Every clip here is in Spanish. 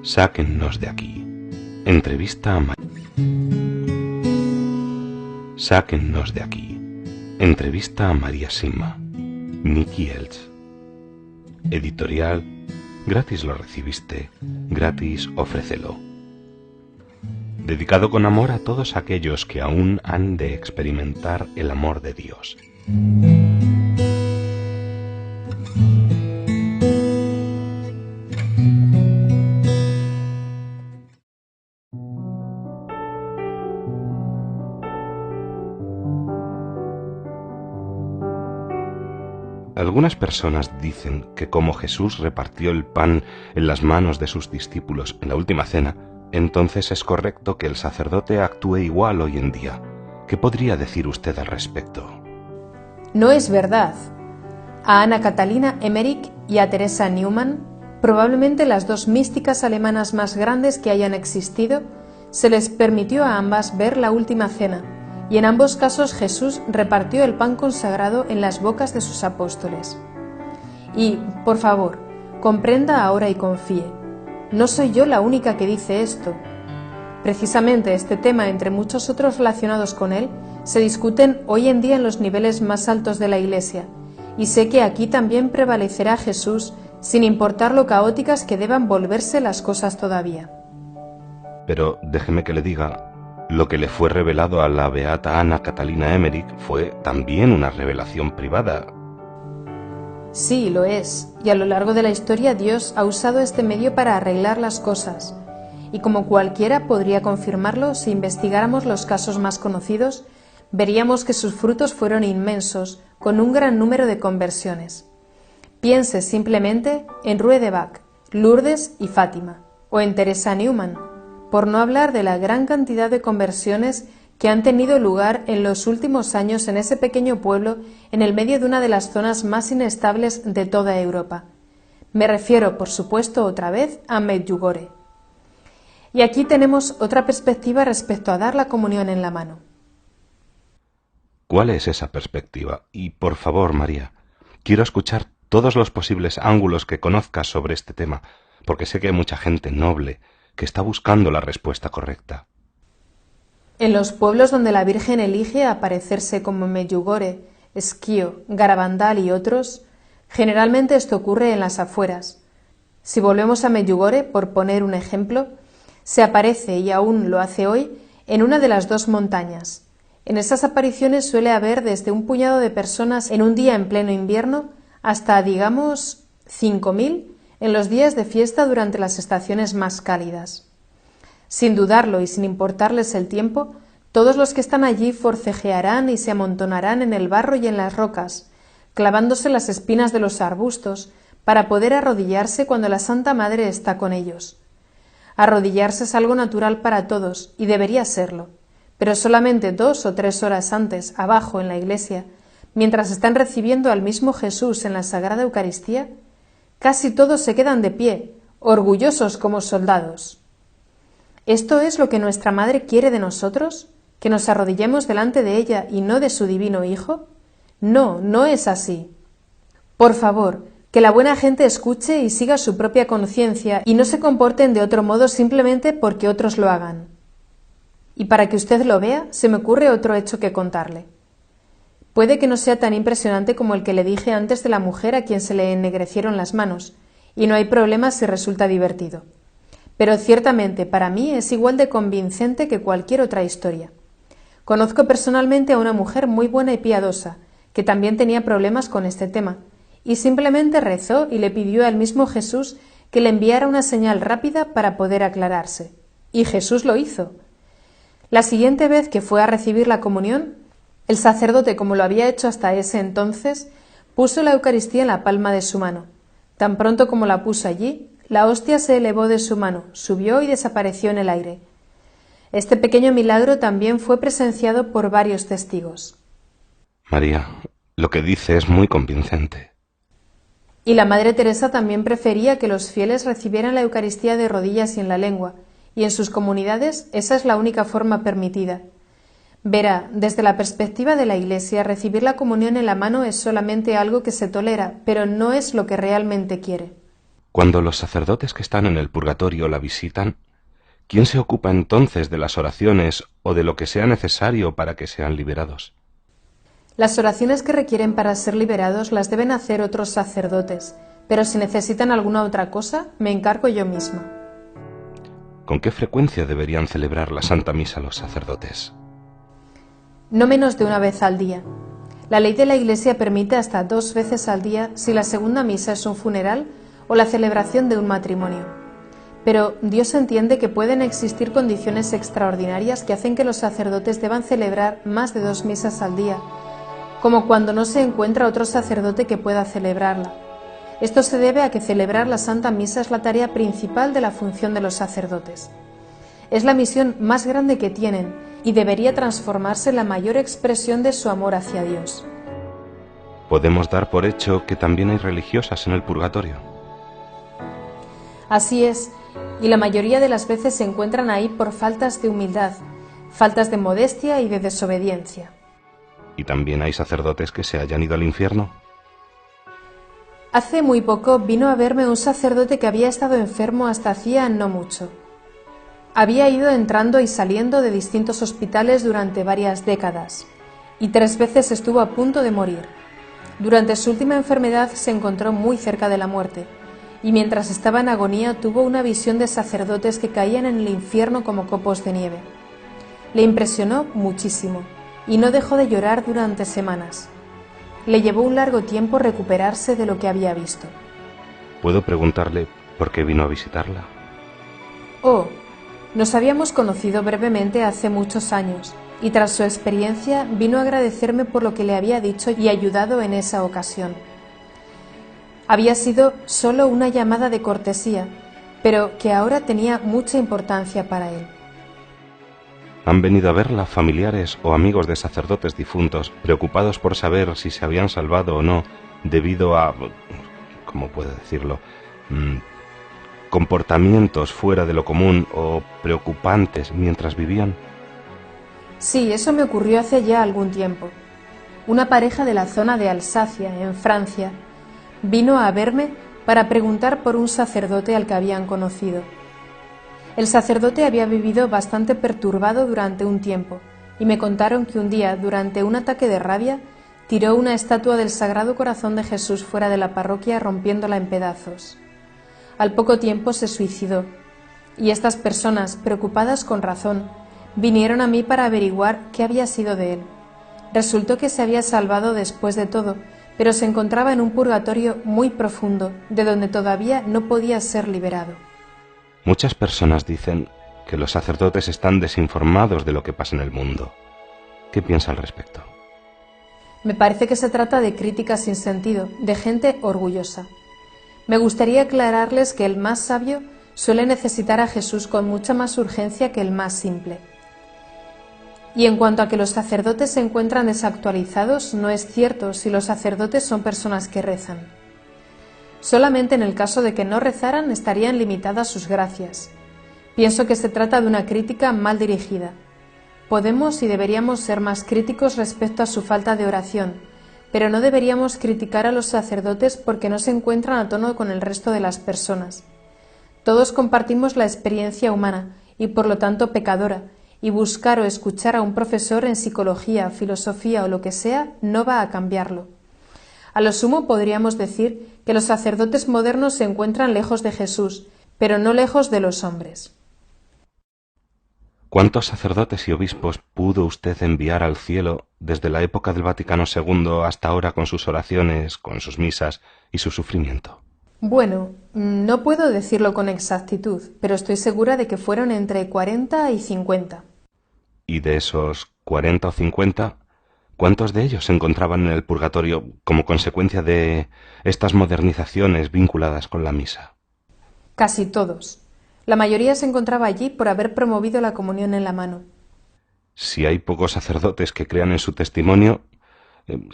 Sáquennos de aquí. Entrevista a Sáquennos de aquí. Entrevista a María Sima. Nicky Elch. Editorial. Gratis lo recibiste, gratis ofrécelo. Dedicado con amor a todos aquellos que aún han de experimentar el amor de Dios. Algunas personas dicen que como Jesús repartió el pan en las manos de sus discípulos en la última cena, entonces es correcto que el sacerdote actúe igual hoy en día. ¿Qué podría decir usted al respecto? No es verdad. A Anna Catalina Emmerich y a Teresa Neumann, probablemente las dos místicas alemanas más grandes que hayan existido, se les permitió a ambas ver la última cena, y en ambos casos Jesús repartió el pan consagrado en las bocas de sus apóstoles. Y, por favor, comprenda ahora y confíe. No soy yo la única que dice esto. Precisamente este tema, entre muchos otros relacionados con él, se discuten hoy en día en los niveles más altos de la Iglesia, y sé que aquí también prevalecerá Jesús, sin importar lo caóticas que deban volverse las cosas todavía. Pero déjeme que le diga, lo que le fue revelado a la beata Anna Catalina Emmerich fue también una revelación privada. Sí, lo es, y a lo largo de la historia Dios ha usado este medio para arreglar las cosas, y como cualquiera podría confirmarlo si investigáramos los casos más conocidos, veríamos que sus frutos fueron inmensos, con un gran número de conversiones. Piense simplemente en Rue de Bac, Lourdes y Fátima, o en Teresa Neumann, por no hablar de la gran cantidad de conversiones que han tenido lugar en los últimos años en ese pequeño pueblo en el medio de una de las zonas más inestables de toda Europa. Me refiero, por supuesto, otra vez a Medjugorje. Y aquí tenemos otra perspectiva respecto a dar la comunión en la mano. ¿Cuál es esa perspectiva? Y por favor, María, quiero escuchar todos los posibles ángulos que conozcas sobre este tema, porque sé que hay mucha gente noble que está buscando la respuesta correcta. En los pueblos donde la Virgen elige aparecerse como Medjugorje, Schio, Garabandal y otros, generalmente esto ocurre en las afueras. Si volvemos a Medjugorje, por poner un ejemplo, se aparece, y aún lo hace hoy, en una de las dos montañas. En esas apariciones suele haber desde un puñado de personas en un día en pleno invierno hasta, digamos, 5.000 en los días de fiesta durante las estaciones más cálidas. Sin dudarlo y sin importarles el tiempo, todos los que están allí forcejearán y se amontonarán en el barro y en las rocas, clavándose las espinas de los arbustos para poder arrodillarse cuando la Santa Madre está con ellos. Arrodillarse es algo natural para todos y debería serlo, pero solamente 2 o 3 horas antes, abajo en la iglesia, mientras están recibiendo al mismo Jesús en la Sagrada Eucaristía, casi todos se quedan de pie, orgullosos como soldados. ¿Esto es lo que nuestra Madre quiere de nosotros? ¿Que nos arrodillemos delante de ella y no de su divino Hijo? No, no es así. Por favor, que la buena gente escuche y siga su propia conciencia y no se comporten de otro modo simplemente porque otros lo hagan. Y para que usted lo vea, se me ocurre otro hecho que contarle. Puede que no sea tan impresionante como el que le dije antes de la mujer a quien se le ennegrecieron las manos, y no hay problema si resulta divertido. Pero ciertamente para mí es igual de convincente que cualquier otra historia. Conozco personalmente a una mujer muy buena y piadosa, que también tenía problemas con este tema, y simplemente rezó y le pidió al mismo Jesús que le enviara una señal rápida para poder aclararse. Y Jesús lo hizo. La siguiente vez que fue a recibir la comunión, el sacerdote, como lo había hecho hasta ese entonces, puso la Eucaristía en la palma de su mano. Tan pronto como la puso allí, la hostia se elevó de su mano, subió y desapareció en el aire. Este pequeño milagro también fue presenciado por varios testigos. María, lo que dice es muy convincente. Y la Madre Teresa también prefería que los fieles recibieran la Eucaristía de rodillas y en la lengua, y en sus comunidades esa es la única forma permitida. Verá, desde la perspectiva de la Iglesia, recibir la comunión en la mano es solamente algo que se tolera, pero no es lo que realmente quiere. Cuando los sacerdotes que están en el purgatorio la visitan, ¿quién se ocupa entonces de las oraciones o de lo que sea necesario para que sean liberados? Las oraciones que requieren para ser liberados las deben hacer otros sacerdotes, pero si necesitan alguna otra cosa, me encargo yo misma. ¿Con qué frecuencia deberían celebrar la Santa Misa los sacerdotes? No menos de una vez al día. La ley de la Iglesia permite hasta 2 veces al día si la segunda misa es un funeral o la celebración de un matrimonio. Pero Dios entiende que pueden existir condiciones extraordinarias que hacen que los sacerdotes deban celebrar más de 2 misas al día, como cuando no se encuentra otro sacerdote que pueda celebrarla. Esto se debe a que celebrar la Santa Misa es la tarea principal de la función de los sacerdotes. Es la misión más grande que tienen y debería transformarse en la mayor expresión de su amor hacia Dios. ¿Podemos dar por hecho que también hay religiosas en el purgatorio? Así es, y la mayoría de las veces se encuentran ahí por faltas de humildad, faltas de modestia y de desobediencia. ¿Y también hay sacerdotes que se hayan ido al infierno? Hace muy poco vino a verme un sacerdote que había estado enfermo hasta hacía no mucho. Había ido entrando y saliendo de distintos hospitales durante varias décadas, y 3 veces estuvo a punto de morir. Durante su última enfermedad se encontró muy cerca de la muerte, y mientras estaba en agonía tuvo una visión de sacerdotes que caían en el infierno como copos de nieve. Le impresionó muchísimo, y no dejó de llorar durante semanas. Le llevó un largo tiempo recuperarse de lo que había visto. ¿Puedo preguntarle por qué vino a visitarla? Oh, nos habíamos conocido brevemente hace muchos años, y tras su experiencia vino a agradecerme por lo que le había dicho y ayudado en esa ocasión. Había sido solo una llamada de cortesía, pero que ahora tenía mucha importancia para él. ¿Han venido a verla familiares o amigos de sacerdotes difuntos, preocupados por saber si se habían salvado o no, debido a, ¿cómo puedo decirlo?, comportamientos fuera de lo común o preocupantes mientras vivían? Sí, eso me ocurrió hace ya algún tiempo. Una pareja de la zona de Alsacia, en Francia, vino a verme para preguntar por un sacerdote al que habían conocido. El sacerdote había vivido bastante perturbado durante un tiempo, y me contaron que un día, durante un ataque de rabia, tiró una estatua del Sagrado Corazón de Jesús fuera de la parroquia rompiéndola en pedazos. Al poco tiempo se suicidó, y estas personas, preocupadas con razón, vinieron a mí para averiguar qué había sido de él. Resultó que se había salvado después de todo, pero se encontraba en un purgatorio muy profundo, de donde todavía no podía ser liberado. Muchas personas dicen que los sacerdotes están desinformados de lo que pasa en el mundo. ¿Qué piensa al respecto? Me parece que se trata de críticas sin sentido, de gente orgullosa. Me gustaría aclararles que el más sabio suele necesitar a Jesús con mucha más urgencia que el más simple. Y en cuanto a que los sacerdotes se encuentran desactualizados, no es cierto si los sacerdotes son personas que rezan. Solamente en el caso de que no rezaran estarían limitadas sus gracias. Pienso que se trata de una crítica mal dirigida. Podemos y deberíamos ser más críticos respecto a su falta de oración, pero no deberíamos criticar a los sacerdotes porque no se encuentran a tono con el resto de las personas. Todos compartimos la experiencia humana y por lo tanto pecadora, y buscar o escuchar a un profesor en psicología, filosofía o lo que sea no va a cambiarlo. A lo sumo podríamos decir que los sacerdotes modernos se encuentran lejos de Jesús, pero no lejos de los hombres. ¿Cuántos sacerdotes y obispos pudo usted enviar al cielo desde la época del Vaticano II hasta ahora con sus oraciones, con sus misas y su sufrimiento? Bueno, no puedo decirlo con exactitud, pero estoy segura de que fueron entre 40 y 50. ¿Y de esos 40 o 50, cuántos de ellos se encontraban en el purgatorio como consecuencia de estas modernizaciones vinculadas con la misa? Casi todos. La mayoría se encontraba allí por haber promovido la comunión en la mano. Si hay pocos sacerdotes que crean en su testimonio,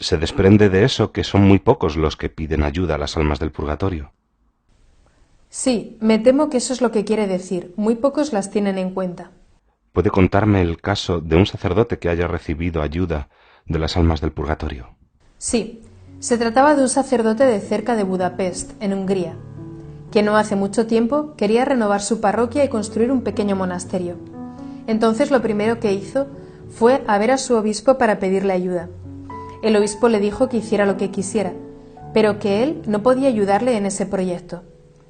se desprende de eso que son muy pocos los que piden ayuda a las almas del purgatorio. Sí, me temo que eso es lo que quiere decir. Muy pocos las tienen en cuenta. ¿Puede contarme el caso de un sacerdote que haya recibido ayuda de las almas del purgatorio? Sí, se trataba de un sacerdote de cerca de Budapest, en Hungría, que no hace mucho tiempo quería renovar su parroquia y construir un pequeño monasterio. Entonces lo primero que hizo fue a ver a su obispo para pedirle ayuda. El obispo le dijo que hiciera lo que quisiera, pero que él no podía ayudarle en ese proyecto.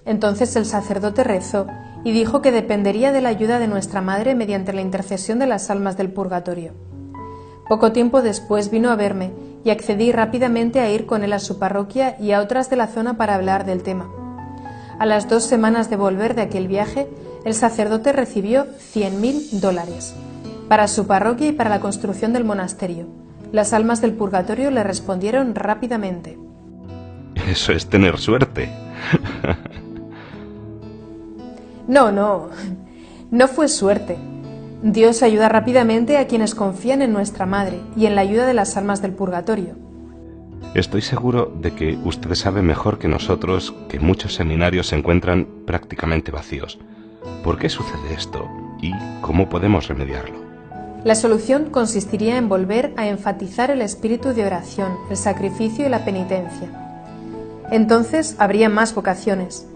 Entonces el sacerdote rezó y dijo que dependería de la ayuda de nuestra Madre mediante la intercesión de las almas del purgatorio. Poco tiempo después vino a verme y accedí rápidamente a ir con él a su parroquia y a otras de la zona para hablar del tema. A las 2 semanas de volver de aquel viaje, el sacerdote recibió $100.000 para su parroquia y para la construcción del monasterio. Las almas del purgatorio le respondieron rápidamente. Eso es tener suerte. No fue suerte. Dios ayuda rápidamente a quienes confían en nuestra Madre y en la ayuda de las almas del purgatorio. Estoy seguro de que usted sabe mejor que nosotros que muchos seminarios se encuentran prácticamente vacíos. ¿Por qué sucede esto y cómo podemos remediarlo? La solución consistiría en volver a enfatizar el espíritu de oración, el sacrificio y la penitencia. Entonces habría más vocaciones.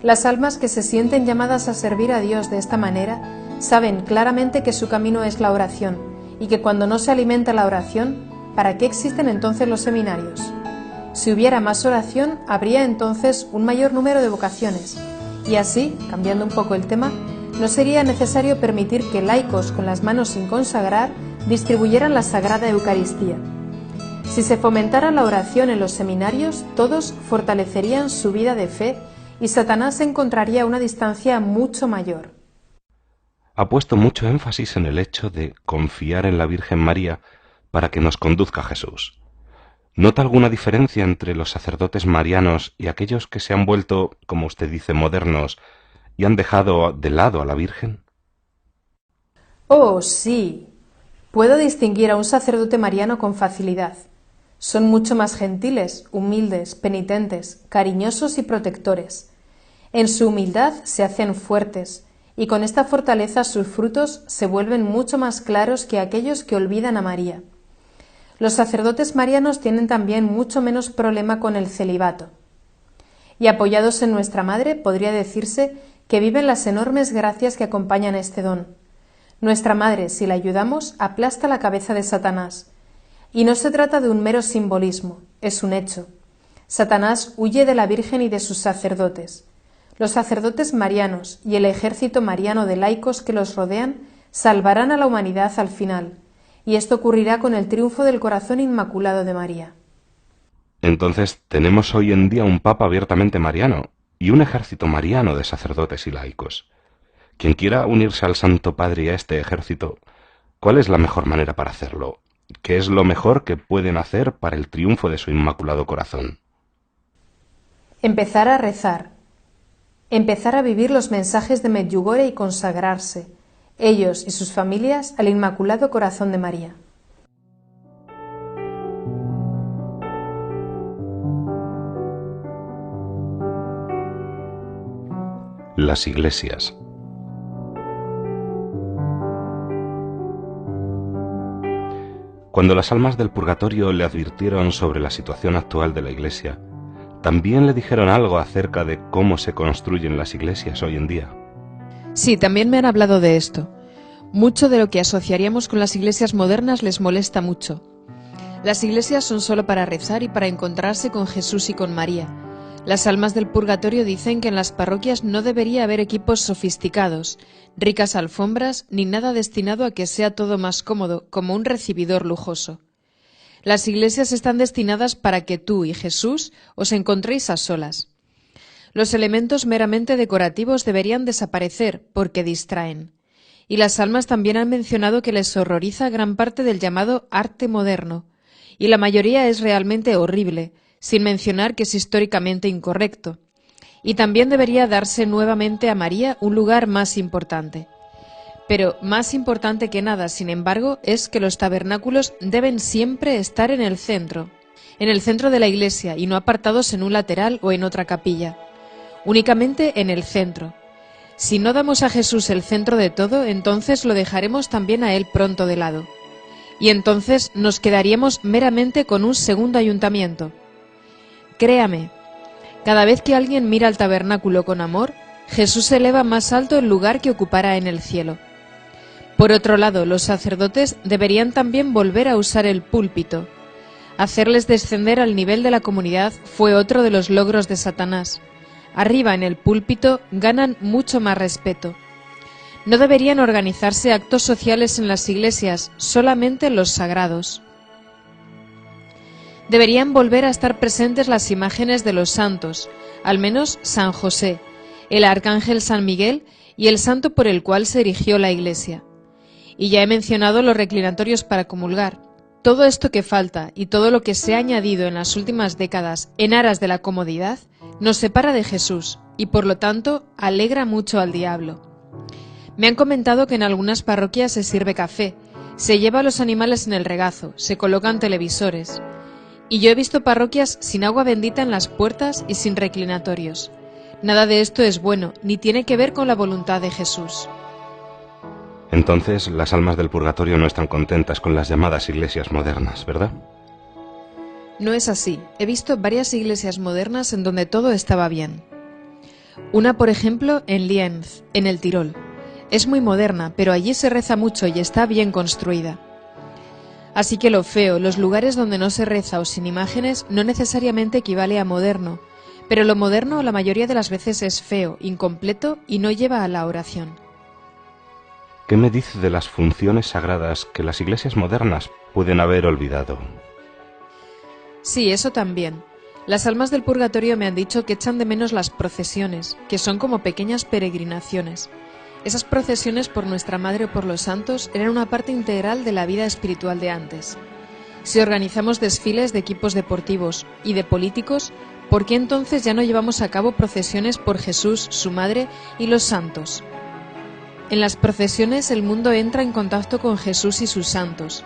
Las almas que se sienten llamadas a servir a Dios de esta manera saben claramente que su camino es la oración y que cuando no se alimenta la oración, ¿para qué existen entonces los seminarios? Si hubiera más oración, habría entonces un mayor número de vocaciones y así, cambiando un poco el tema, no sería necesario permitir que laicos con las manos sin consagrar distribuyeran la Sagrada Eucaristía. Si se fomentara la oración en los seminarios, todos fortalecerían su vida de fe y Satanás encontraría una distancia mucho mayor. Ha puesto mucho énfasis en el hecho de confiar en la Virgen María para que nos conduzca a Jesús. ¿Nota alguna diferencia entre los sacerdotes marianos y aquellos que se han vuelto, como usted dice, modernos y han dejado de lado a la Virgen? Oh, sí. Puedo distinguir a un sacerdote mariano con facilidad. Son mucho más gentiles, humildes, penitentes, cariñosos y protectores. En su humildad se hacen fuertes, y con esta fortaleza sus frutos se vuelven mucho más claros que aquellos que olvidan a María. Los sacerdotes marianos tienen también mucho menos problema con el celibato. Y apoyados en nuestra Madre, podría decirse que viven las enormes gracias que acompañan este don. Nuestra Madre, si la ayudamos, aplasta la cabeza de Satanás. Y no se trata de un mero simbolismo, es un hecho. Satanás huye de la Virgen y de sus sacerdotes. Los sacerdotes marianos y el ejército mariano de laicos que los rodean salvarán a la humanidad al final, y esto ocurrirá con el triunfo del corazón inmaculado de María. Entonces tenemos hoy en día un papa abiertamente mariano y un ejército mariano de sacerdotes y laicos. Quien quiera unirse al Santo Padre y a este ejército, ¿cuál es la mejor manera para hacerlo? ¿Qué es lo mejor que pueden hacer para el triunfo de su Inmaculado Corazón? Empezar a rezar. Empezar a vivir los mensajes de Medjugorje y consagrarse, ellos y sus familias, al Inmaculado Corazón de María. Las iglesias. Cuando las almas del purgatorio le advirtieron sobre la situación actual de la Iglesia, también le dijeron algo acerca de cómo se construyen las iglesias hoy en día. Sí, también me han hablado de esto. Mucho de lo que asociaríamos con las iglesias modernas les molesta mucho. Las iglesias son solo para rezar y para encontrarse con Jesús y con María. Las almas del purgatorio dicen que en las parroquias no debería haber equipos sofisticados, ricas alfombras, ni nada destinado a que sea todo más cómodo, como un recibidor lujoso. Las iglesias están destinadas para que tú y Jesús os encontréis a solas. Los elementos meramente decorativos deberían desaparecer porque distraen. Y las almas también han mencionado que les horroriza gran parte del llamado arte moderno, y la mayoría es realmente horrible, sin mencionar que es históricamente incorrecto. Y también debería darse nuevamente a María un lugar más importante. Pero más importante que nada, sin embargo, es que los tabernáculos deben siempre estar en el centro de la iglesia y no apartados en un lateral o en otra capilla. Únicamente en el centro. Si no damos a Jesús el centro de todo, entonces lo dejaremos también a Él pronto de lado. Y entonces nos quedaríamos meramente con un segundo ayuntamiento. Créame, cada vez que alguien mira el tabernáculo con amor, Jesús eleva más alto el lugar que ocupará en el cielo. Por otro lado, los sacerdotes deberían también volver a usar el púlpito. Hacerles descender al nivel de la comunidad fue otro de los logros de Satanás. Arriba en el púlpito ganan mucho más respeto. No deberían organizarse actos sociales en las iglesias, solamente los sagrados. Deberían volver a estar presentes las imágenes de los santos, al menos San José, el arcángel San Miguel y el santo por el cual se erigió la iglesia. Y ya he mencionado los reclinatorios para comulgar. Todo esto que falta y todo lo que se ha añadido en las últimas décadas en aras de la comodidad nos separa de Jesús y por lo tanto alegra mucho al diablo. Me han comentado que en algunas parroquias se sirve café, se lleva a los animales en el regazo, se colocan televisores. Y yo he visto parroquias sin agua bendita en las puertas y sin reclinatorios. Nada de esto es bueno, ni tiene que ver con la voluntad de Jesús. Entonces, las almas del purgatorio no están contentas con las llamadas iglesias modernas, ¿verdad? No es así. He visto varias iglesias modernas en donde todo estaba bien. Una, por ejemplo, en Lienz, en el Tirol. Es muy moderna, pero allí se reza mucho y está bien construida. Así que lo feo, los lugares donde no se reza o sin imágenes, no necesariamente equivale a moderno, pero lo moderno la mayoría de las veces es feo, incompleto y no lleva a la oración. ¿Qué me dice de las funciones sagradas que las iglesias modernas pueden haber olvidado? Sí, eso también. Las almas del purgatorio me han dicho que echan de menos las procesiones, que son como pequeñas peregrinaciones. Esas procesiones por nuestra Madre o por los santos eran una parte integral de la vida espiritual de antes. Si organizamos desfiles de equipos deportivos y de políticos, ¿por qué entonces ya no llevamos a cabo procesiones por Jesús, su Madre y los santos? En las procesiones el mundo entra en contacto con Jesús y sus santos.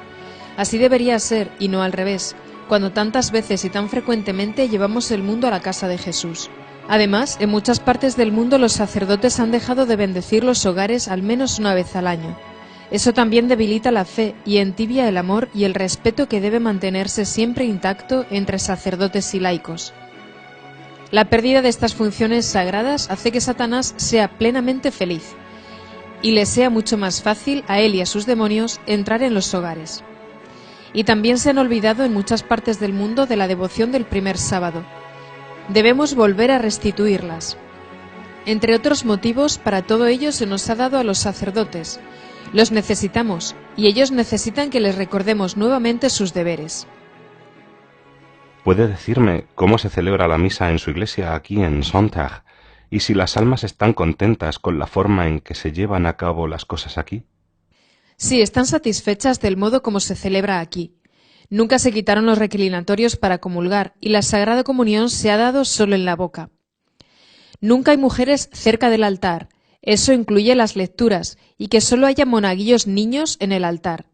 Así debería ser, y no al revés, cuando tantas veces y tan frecuentemente llevamos el mundo a la casa de Jesús. Además, en muchas partes del mundo los sacerdotes han dejado de bendecir los hogares al menos una vez al año. Eso también debilita la fe y entibia el amor y el respeto que debe mantenerse siempre intacto entre sacerdotes y laicos. La pérdida de estas funciones sagradas hace que Satanás sea plenamente feliz y le sea mucho más fácil a él y a sus demonios entrar en los hogares. Y también se han olvidado en muchas partes del mundo de la devoción del primer sábado. Debemos volver a restituirlas. Entre otros motivos, para todo ello se nos ha dado a los sacerdotes. Los necesitamos, y ellos necesitan que les recordemos nuevamente sus deberes. ¿Puede decirme cómo se celebra la misa en su iglesia aquí en Sonntag? ¿Y si las almas están contentas con la forma en que se llevan a cabo las cosas aquí? Sí, están satisfechas del modo como se celebra aquí. Nunca se quitaron los reclinatorios para comulgar y la Sagrada Comunión se ha dado solo en la boca. Nunca hay mujeres cerca del altar, eso incluye las lecturas, y que solo haya monaguillos niños en el altar.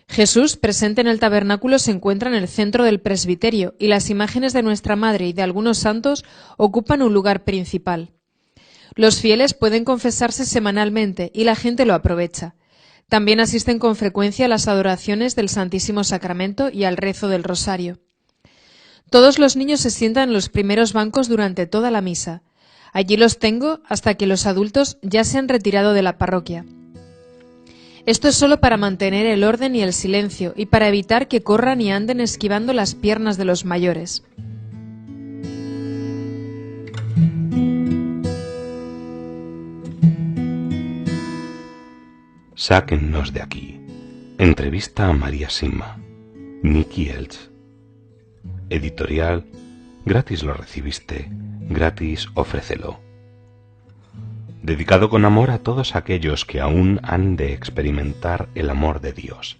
Jesús, presente en el tabernáculo, se encuentra en el centro del presbiterio y las imágenes de nuestra Madre y de algunos santos ocupan un lugar principal. Los fieles pueden confesarse semanalmente y la gente lo aprovecha. También asisten con frecuencia a las adoraciones del Santísimo Sacramento y al rezo del Rosario. Todos los niños se sientan en los primeros bancos durante toda la misa. Allí los tengo hasta que los adultos ya se han retirado de la parroquia. Esto es solo para mantener el orden y el silencio y para evitar que corran y anden esquivando las piernas de los mayores. Sáquennos de aquí. Entrevista a María Simma. Nicky Elch. Editorial. Gratis lo recibiste, gratis ofrécelo. Dedicado con amor a todos aquellos que aún han de experimentar el amor de Dios.